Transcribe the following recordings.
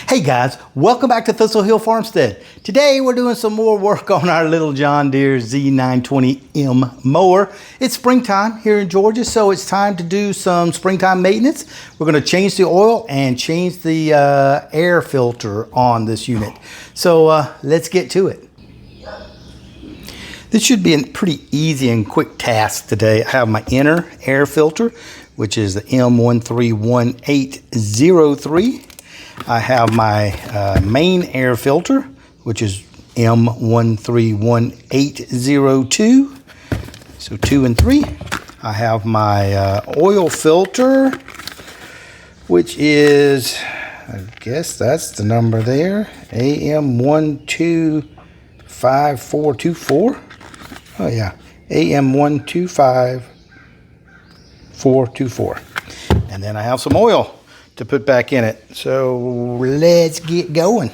Hey guys, welcome back to Thistle Hill Farmstead. Today we're doing some more work on our little John Deere Z920m mower. It's springtime here in Georgia, so it's time to do some springtime maintenance. We're going to change the oil and change the air filter on this unit. So let's get to it. This should be a pretty easy and quick task today. I have my inner air filter, which is the M131803. I have my main air filter, which is M131802. So 2 and 3. I have my oil filter, which is, I guess that's the number there, AM125424. Oh yeah, AM125424. And then I have some oil to put back in it. So let's get going.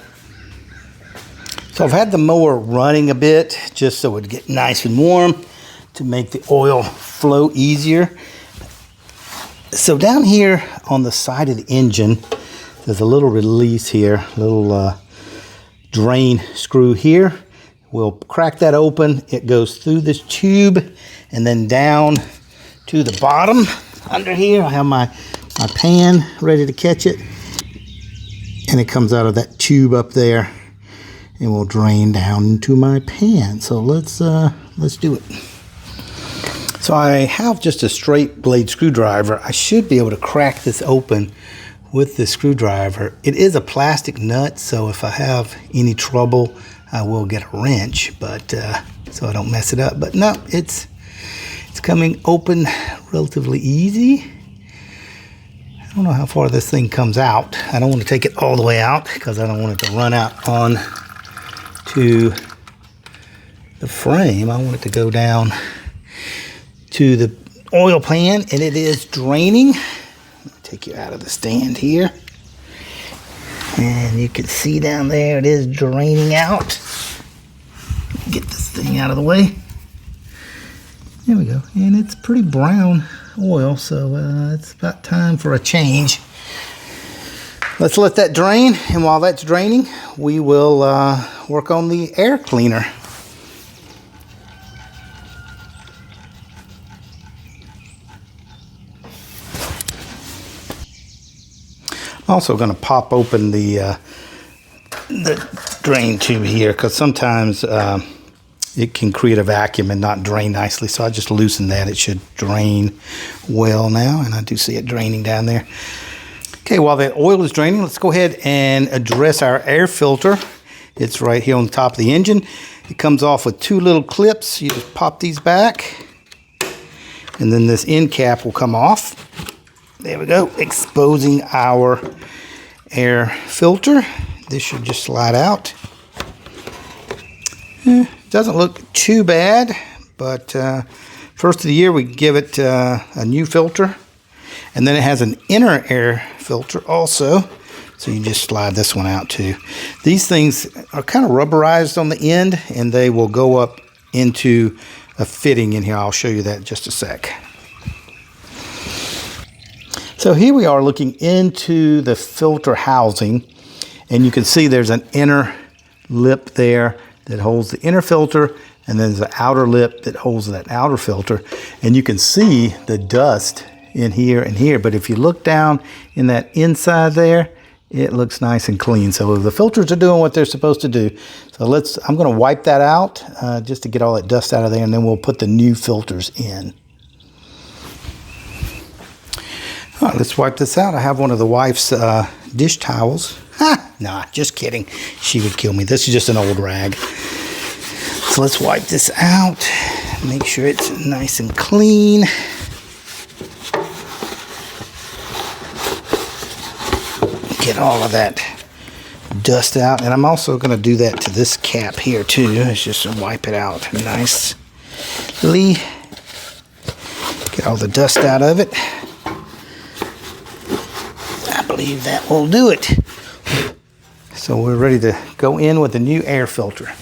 So I've had the mower running a bit just so it would get nice and warm to make the oil flow easier. So down here on the side of the engine, there's a little release here, a little drain screw here. We'll crack that open. It goes through this tube and then down to the bottom. Under here I have my pan ready to catch it, and it comes out of that tube up there and will drain down into my pan. So let's do it. So I have just a straight blade screwdriver. I should be able to crack this open with the screwdriver. It is a plastic nut, so if I have any trouble I will get a wrench, but so I don't mess it up. But no, it's coming open relatively easy. I don't know how far this thing comes out. I don't want to take it all the way out because I don't want it to run out on to the frame. I want it to go down to the oil pan, and it is draining. Let me take you out of the stand here. And you can see down there it is draining out. Get this thing out of the way. There we go. And it's pretty brown oil, so it's about time for a change. Let's let that drain, and while that's draining we will work on the air cleaner. I'm also going to pop open the drain tube here because sometimes it can create a vacuum and not drain nicely. So I just loosen that. It should drain well now, and I do see it draining down there. Okay, while the oil is draining, let's go ahead and address our air filter. It's right here on the top of the engine. It comes off with 2 little clips. You just pop these back, and then this end cap will come off. There we go, exposing our air filter. This should just slide out. Doesn't look too bad, but first of the year we give it a new filter, and then it has an inner air filter also, so you just slide this one out too. These things are kind of rubberized on the end, and they will go up into a fitting in here. I'll show you that in just a sec. So here we are looking into the filter housing, and you can see there's an inner lip there that holds the inner filter, and then there's an outer lip that holds that outer filter, and you can see the dust in here and here. But if you look down in that inside there, it looks nice and clean. So the filters are doing what they're supposed to do. So I'm going to wipe that out just to get all that dust out of there, and then we'll put the new filters in. All right, let's wipe this out. I have one of the wife's dish towels. Nah, just kidding. She would kill me. This is just an old rag. So let's wipe this out. Make sure it's nice and clean. Get all of that dust out. And I'm also going to do that to this cap here too. It's just to wipe it out nicely. Get all the dust out of it. I believe that will do it. So we're ready to go in with the new air filter.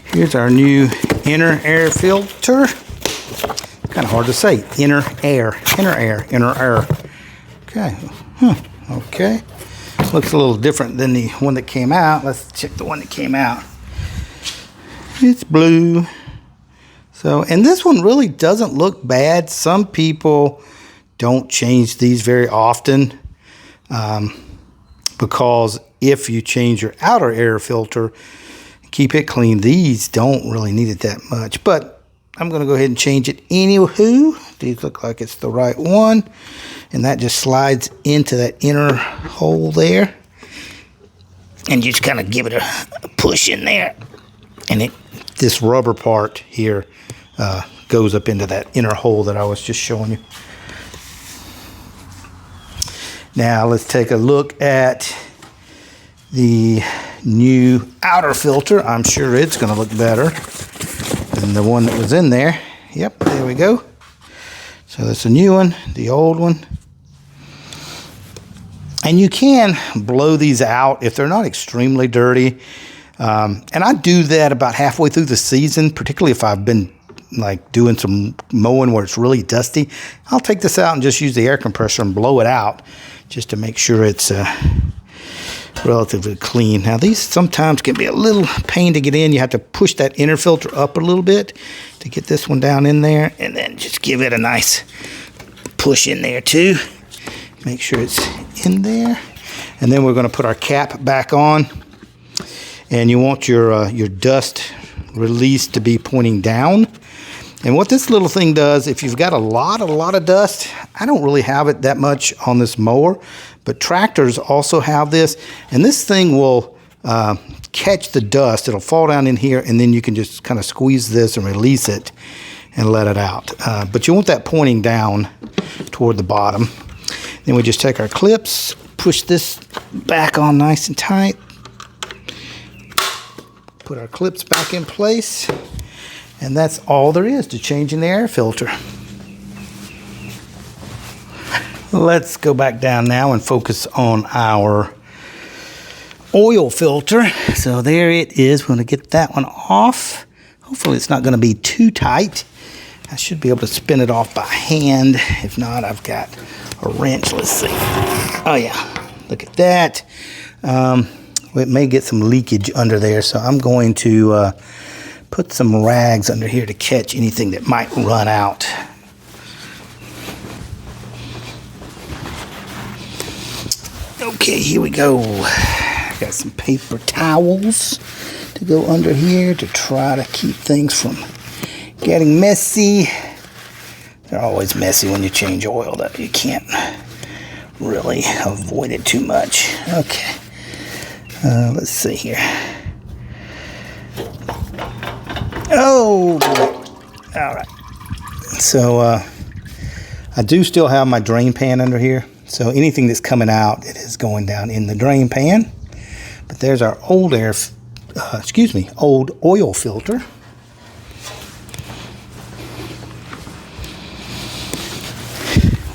Here's our new inner air filter. Kind of hard to say. Inner air. Okay. Okay. Looks a little different than the one that came out. Let's check the one that came out. It's blue. So, and this one really doesn't look bad. Some people don't change these very often because if you change your outer air filter, keep it clean, these don't really need it that much. But I'm going to go ahead and change it anywho. These look like it's the right one. And that just slides into that inner hole there. And you just kind of give it a push in there. And this rubber part here goes up into that inner hole that I was just showing you. Now let's take a look at the new outer filter. I'm sure it's going to look better than the one that was in there. Yep, there we go. So that's a new one, the old one. And you can blow these out if they're not extremely dirty. And I do that about halfway through the season, particularly if I've been like doing some mowing where it's really dusty. I'll take this out and just use the air compressor and blow it out just to make sure it's relatively clean. Now these sometimes can be a little pain to get in. You have to push that inner filter up a little bit to get this one down in there, and then just give it a nice push in there too. Make sure it's in there. And then we're going to put our cap back on. And you want your dust release to be pointing down. And what this little thing does, if you've got a lot of dust, I don't really have it that much on this mower, but tractors also have this. And this thing will catch the dust. It'll fall down in here, and then you can just kind of squeeze this and release it and let it out. But you want that pointing down toward the bottom. Then we just take our clips, push this back on nice and tight, put our clips back in place, and that's all there is to changing the air filter. Let's go back down now and focus on our oil filter. So there it is. We're going to get that one off. Hopefully it's not going to be too tight. I should be able to spin it off by hand. If not, I've got a wrench. Let's see. Oh yeah, look at that. It may get some leakage under there, so I'm going to put some rags under here to catch anything that might run out. Okay, here we go. I got some paper towels to go under here to try to keep things from getting messy. They're always messy when you change oil, though. You can't really avoid it too much. Okay. Let's see here. Oh, boy. All right. So I do still have my drain pan under here. So anything that's coming out, it is going down in the drain pan. But there's our old old oil filter.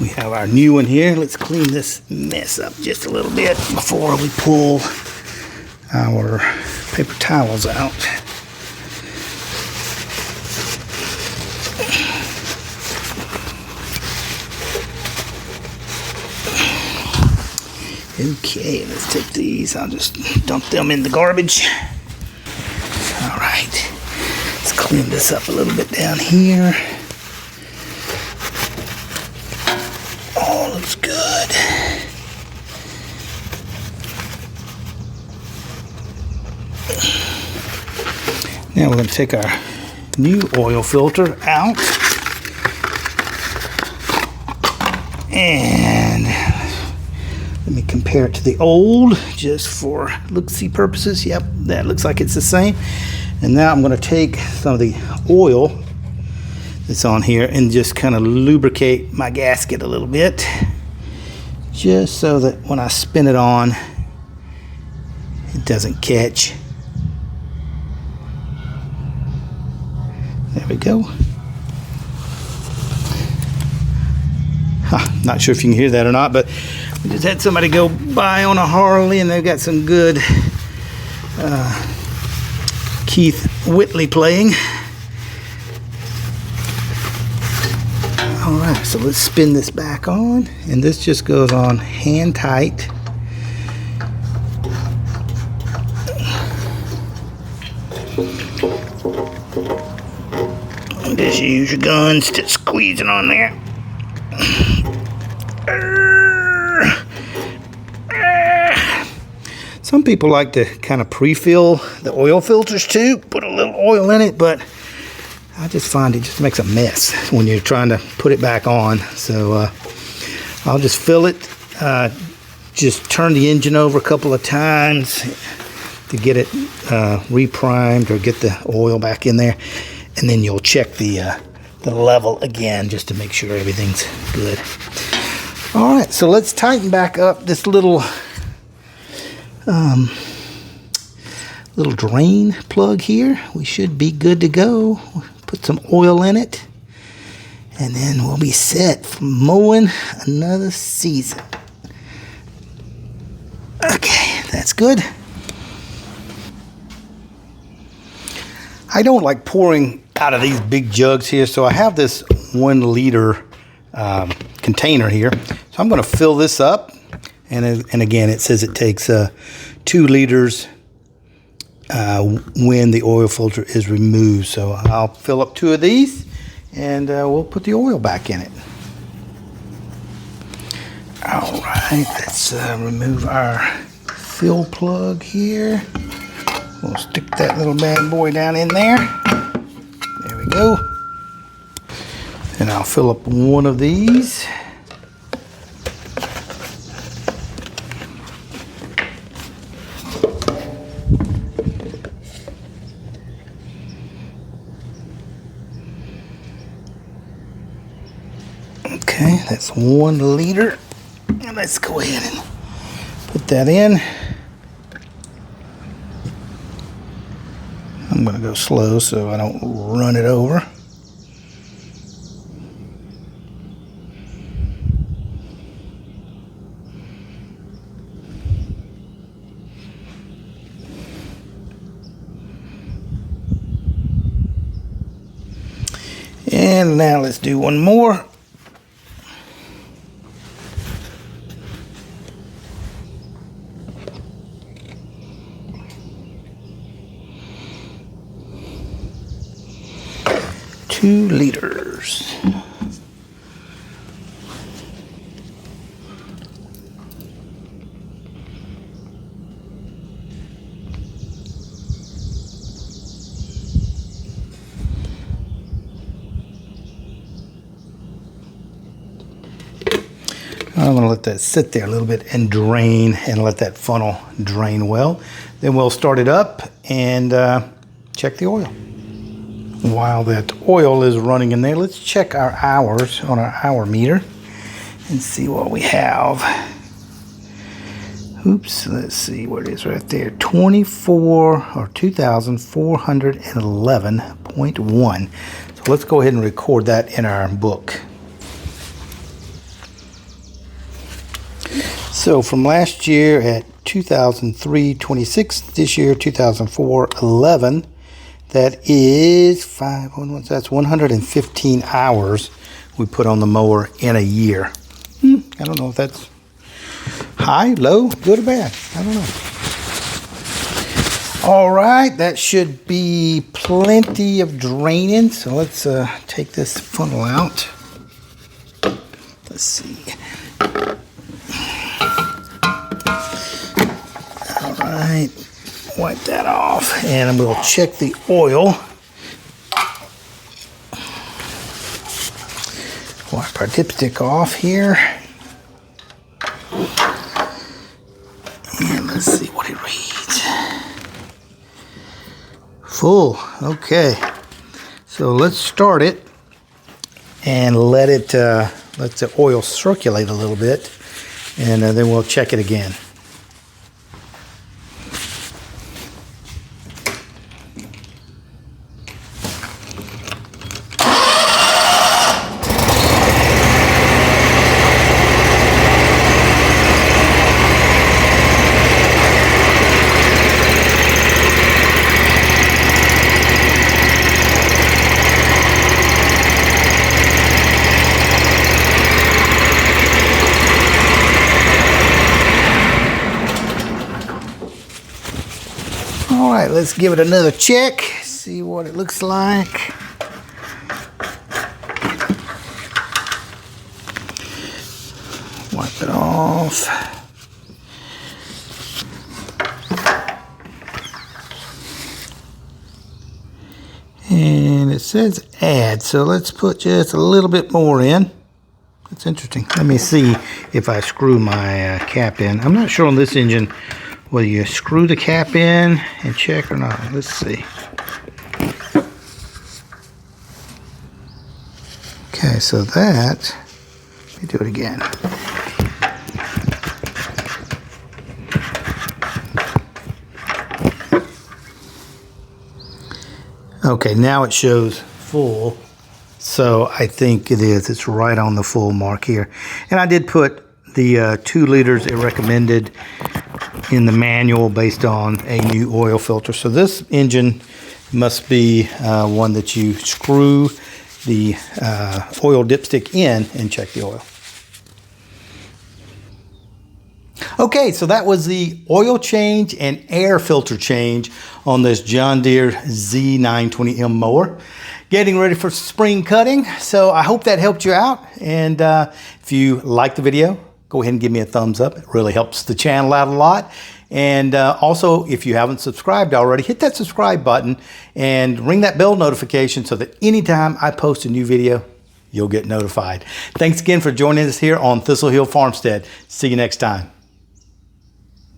We have our new one here. Let's clean this mess up just a little bit before we pull our paper towels out. Okay, let's take these. I'll just dump them in the garbage. All right, let's clean this up a little bit down here. Oh, looks good. Now we're going to take our new oil filter out. And let me compare it to the old, just for look-see purposes. Yep, that looks like it's the same. And now I'm going to take some of the oil that's on here and just kind of lubricate my gasket a little bit, just so that when I spin it on, it doesn't catch. There we go. Not sure if you can hear that or not, but we just had somebody go by on a Harley, and they've got some good Keith Whitley playing. All right, so let's spin this back on, and this just goes on hand tight. Just use your guns to squeeze it on there. Some people like to kind of pre-fill the oil filters too, put a little oil in it, but I just find it just makes a mess when you're trying to put it back on. So I'll just fill it, just turn the engine over a couple of times to get it reprimed or get the oil back in there. And then you'll check the level again just to make sure everything's good. All right, so let's tighten back up this little drain plug here. We should be good to go. Put some oil in it, and then we'll be set for mowing another season. Okay, that's good. I don't like pouring out of these big jugs here, so I have this 1 liter container here. So I'm going to fill this up, and again, it says it takes 2 liters when the oil filter is removed. So I'll fill up 2 of these, and we'll put the oil back in it. All right, let's remove our fill plug here. We'll stick that little bad boy down in there. There we go. And I'll fill up 1 of these. Okay, that's 1 liter. And let's go ahead and put that in. I'm going to go slow so I don't run it over. And now let's do 1 more. Two liters. I'm going to let that sit there a little bit and drain, and let that funnel drain well. Then we'll start it up and check the oil. While that oil is running in there, let's check our hours on our hour meter and see what we have. Oops, let's see what it is right there. 2,411.1. So let's go ahead and record that in our book. So from last year at 2003.26, this year 2004.11. That is that's 115 hours we put on the mower in a year. I don't know if that's high, low, good or bad. I don't know. All right, that should be plenty of draining. So let's take this funnel out. Let's see. All right. Wipe that off, and we'll check the oil. Wipe our dipstick off here. And let's see what it reads. Full. Okay. So let's start it and let the oil circulate a little bit, and then we'll check it again. All right, let's give it another check, see what it looks like. Wipe it off. And it says add, so let's put just a little bit more in. That's interesting. Let me see if I screw my cap in. I'm not sure on this engine whether you screw the cap in and check or not. Let's see. Okay, so that, let me do it again. Okay, now it shows full. So I think it is. It's right on the full mark here. And I did put the 2 liters it recommended in the manual based on a new oil filter. So this engine must be one that you screw the oil dipstick in and check the oil. Okay, so that was the oil change and air filter change on this John Deere Z920m mower. Getting ready for spring cutting, so I hope that helped you out. And if you like the video, go ahead and give me a thumbs up. It really helps the channel out a lot. And also, if you haven't subscribed already, hit that subscribe button and ring that bell notification so that anytime I post a new video, you'll get notified. Thanks again for joining us here on Thistle Hill Farmstead. See you next time.